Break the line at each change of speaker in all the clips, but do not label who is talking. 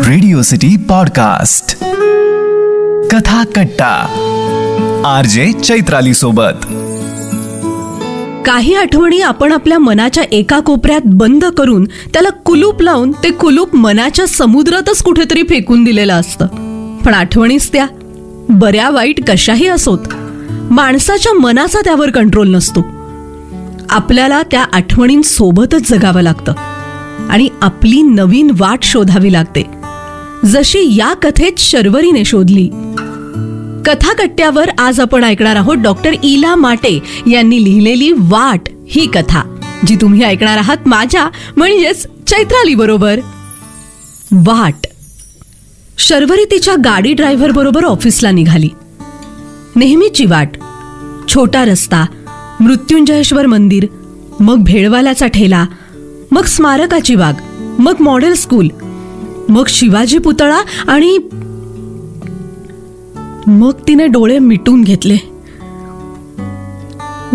Radio city podcast कथा कट्टा RJ Chaitrali सोबत.
काही आठवणी आपण आपल्या मनाच्या एका कोपऱ्यात बंद करून त्याला कुलूप लावून ते कुलूप मनाच्या समुद्रातच कुठेतरी फेकून दिलेलं असतं. पण आठवणीच त्या बऱ्या वाईट कशाही असोत, माणसाच्या मनाचा त्यावर कंट्रोल नसतो. आपल्याला त्या आठवणींसोबतच जगावं लागतं आणि आपली नवीन वाट शोधावी लागते, जशी या कथेत शर्वरीने शोधली. कथाकट्ट्यावर आज आपण ऐकणार आहोत डॉक्टर इला माटे यांनी लिहिलेली वाट ही कथा, जी तुम्ही ऐकणार आहात माझ्या म्हणजेच चैत्राली बरोबर. वाट. शर्वरी तिच्या गाडी ड्रायव्हर बरोबर ऑफिसला निघाली. नेहमीची वाट. छोटा रस्ता, मृत्युंजयेश्वर मंदिर, मग भेळवाल्याचा ठेला, मग स्मारकाची बाग, मग मॉडेल स्कूल, मग शिवाजी पुतळा आणि मग तिने डोळे मिटून घेतले.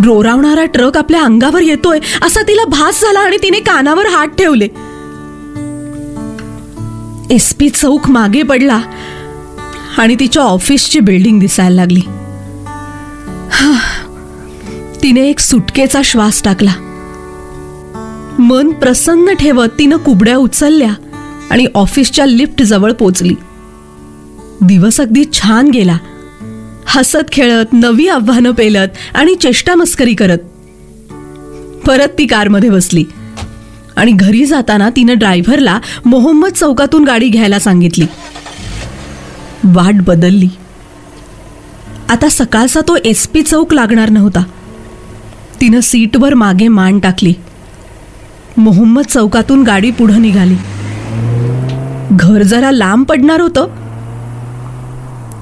रोरावणारा ट्रक आपल्या अंगावर येतोय असा तिला भास झाला आणि तिने कानावर हात ठेवले. SP चौक मागे पडला आणि तिच्या ऑफिसची बिल्डिंग दिसायला लागली. तिने एक सुटकेचा श्वास टाकला. मन प्रसन्न ठेवत तिनं कुबड्या उचलल्या आणि ऑफिसच्या लिफ्ट जवळ पोचली. दिवस अगदी छान गेला. हसत खेळत, नवी आव्हानं पेलत आणि चेष्टा मस्करी करत परत ती कारमध्ये बसली आणि घरी जाताना तिनं ड्रायव्हरला मोहम्मद चौकातून गाडी घ्यायला सांगितली. वाट बदलली. आता सकाळचा तो SP चौक लागणार नव्हता. तिनं सीटवर मागे मान टाकली. मोहम्मद चौकातून गाडी पुढे निघाली. घर जरा लांब पडणार होतं.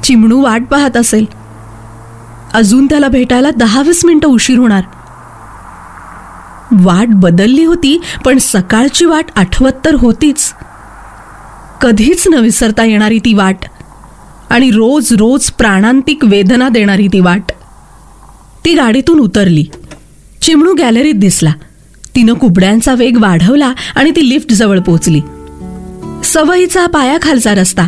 चिमणू वाट पाहत असेल. अजून त्याला भेटायला 10-20 मिनिटं उशीर होणार. वाट बदलली होती, पण सकाळची वाट आठवत तर होतीच. कधीच न विसरता येणारी ती वाट आणि रोज रोज प्राणांतिक वेदना देणारी ती वाट. ती गाडीतून उतरली. चिमणू गॅलरीत दिसला. तिनं कुबड्यांचा वेग वाढवला आणि ती लिफ्ट जवळ पोहोचली. सवयीचा पायाखालचा रस्ता.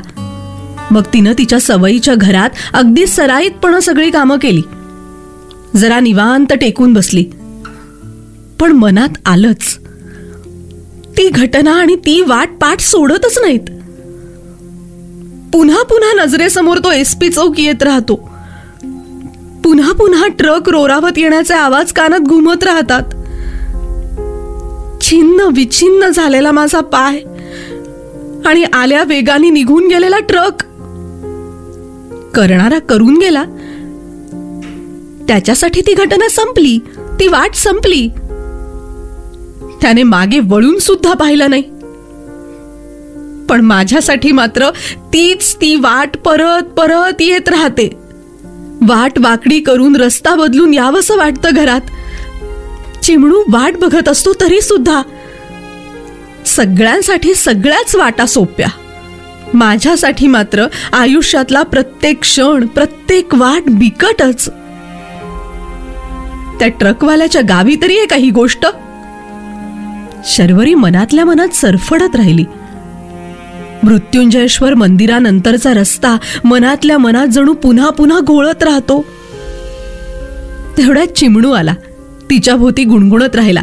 मग तिनं तिच्या सवयीच्या घरात अगदी सराईतपणे सगळी कामं केली. जरा निवांत टेकून बसली. पण मनात आलंच, ती घटना आणि ती वाट पाठ सोडतच नाहीत. पुन्हा पुन्हा नजरेसमोर तो SP चौक येत राहतो. पुन्हा पुन्हा ट्रक रोरावत येण्याचे आवाज कानात घुमत राहतात. छिन्न विछिन्न झालेला माझा पाय आणि आल्या वेगाने निघून गेलेला ट्रक. करणारा करून गेला. त्याच्यासाठी ती घटना संपली, ती वाट संपली. त्याने मागे वळून सुद्धा पाहिलं नाही. पण माझ्यासाठी मात्र तीच ती वाट परत परत येत राहते. वाट वाकडी करून रस्ता बदलून यावंसं वाटतं घरात. चिमणू वाट बघत असतो तरी सुद्धा. सगळ्यांसाठी सगळ्याच वाटा सोप्या. माझ्यासाठी मात्र आयुष्यातला प्रत्येक क्षण, प्रत्येक वाट बिकटच. त्या ट्रकवाल्याच्या गावी तरी आहे काही गोष्ट. शर्वरी मनातल्या मनात सरफडत राहिली. मृत्युंजयेश्वर मंदिरानंतरचा रस्ता मनातल्या मनात जणू पुन्हा पुन्हा घोळत राहतो. तेवढ्यात चिमणू आला. तिच्या भोवती गुणगुणत राहिला.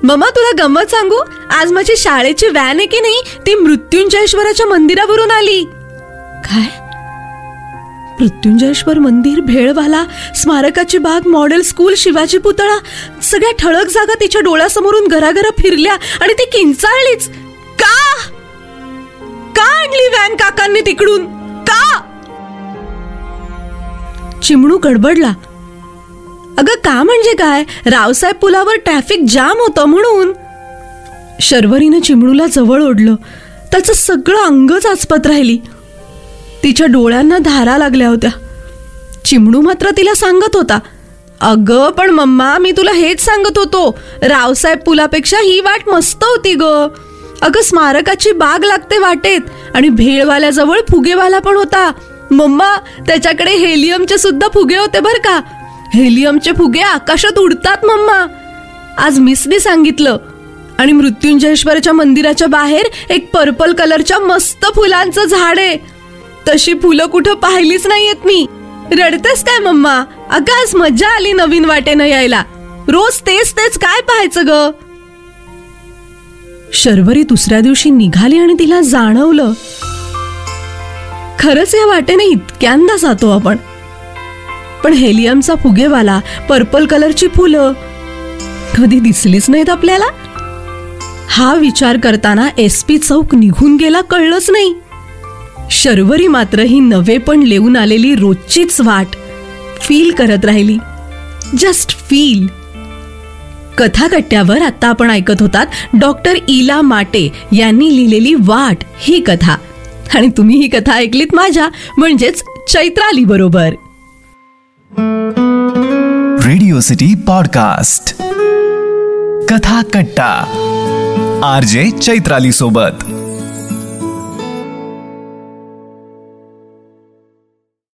मम्मा, तुला गंमत सांगू? आज माझी शाळेची व्हॅन आहे की नाही, ती मृत्युंजयेश्वराच्या मंदिरावरून आली. काय? मृत्युंजयेश्वर मंदिर, भेळवाला, स्मारकाची बाग, मॉडेल स्कूल, शिवाजी पुतळा, सगळ्या ठळक जागा तिच्या डोळ्यासमोरून घराघरा फिरल्या आणि ती किंचाळलीच. का आणली व्हॅन काकांनी तिकडून? का? चिमणू गडबडला. अगं, का म्हणजे काय? रावसाहेब पुलावर ट्रॅफिक जाम होतं म्हणून. शर्वरीने चिमणूला जवळ ओढलं. त्याचं सगळं अंगच आचपत राहिली. तिच्या डोळ्यांना धारा लागल्या होत्या. चिमणू मात्र तिला सांगत होता, अगं पण मम्मा, मी तुला हेच सांगत होतो, रावसाहेब पुलापेक्षा ही वाट मस्त होती ग. अगं, स्मारकाची बाग लागते वाटेत आणि भेळवाल्याजवळ फुगेवाला पण होता. मम्मा, त्याच्याकडे हेलियमचे सुद्धा फुगे होते बर का. हेलियमचे फुगे आकाशात उडतात मम्मा. आज मिसने सांगितलं. आणि मृत्युंजयेश्वरच्या मंदिराच्या बाहेर एक पर्पल कलरच्या मस्त फुलांचं झाड आहे. तशी फुलं कुठं पाहिलीच नाहीयेत मी. रडतेस काय मम्मा? अगं आज मज्जा आली नवीन वाटेनं यायला. रोज तेच तेच काय पाहायचं ग? शर्वरी दुसऱ्या दिवशी निघाली आणि तिला जाणवलं, खरंच या वाटेने इतक्यांदा जातो आपण, पण हेलियमचा फुगेवाला पर्पल कलरची फुलं कधी दिसलीच नाहीत आपल्याला. हा विचार करताना SP चौक निघून गेला कळलंच नाही. शर्वरी मात्र ही नवे पण लेऊन आलेली रोजचीच वाट फील करत राहिली. Just feel. कथाकट्ट्यावर आता आपण ऐकत होतात डॉक्टर इला माटे यांनी लिहिलेली वाट ही कथा. आणि तुम्ही ही कथा ऐकलीत माझ्या म्हणजेच चैत्राली बरोबर.
रेडिओ सिटी पॉडकास्ट कथा कट्टा RJ चैत्राली सोबत.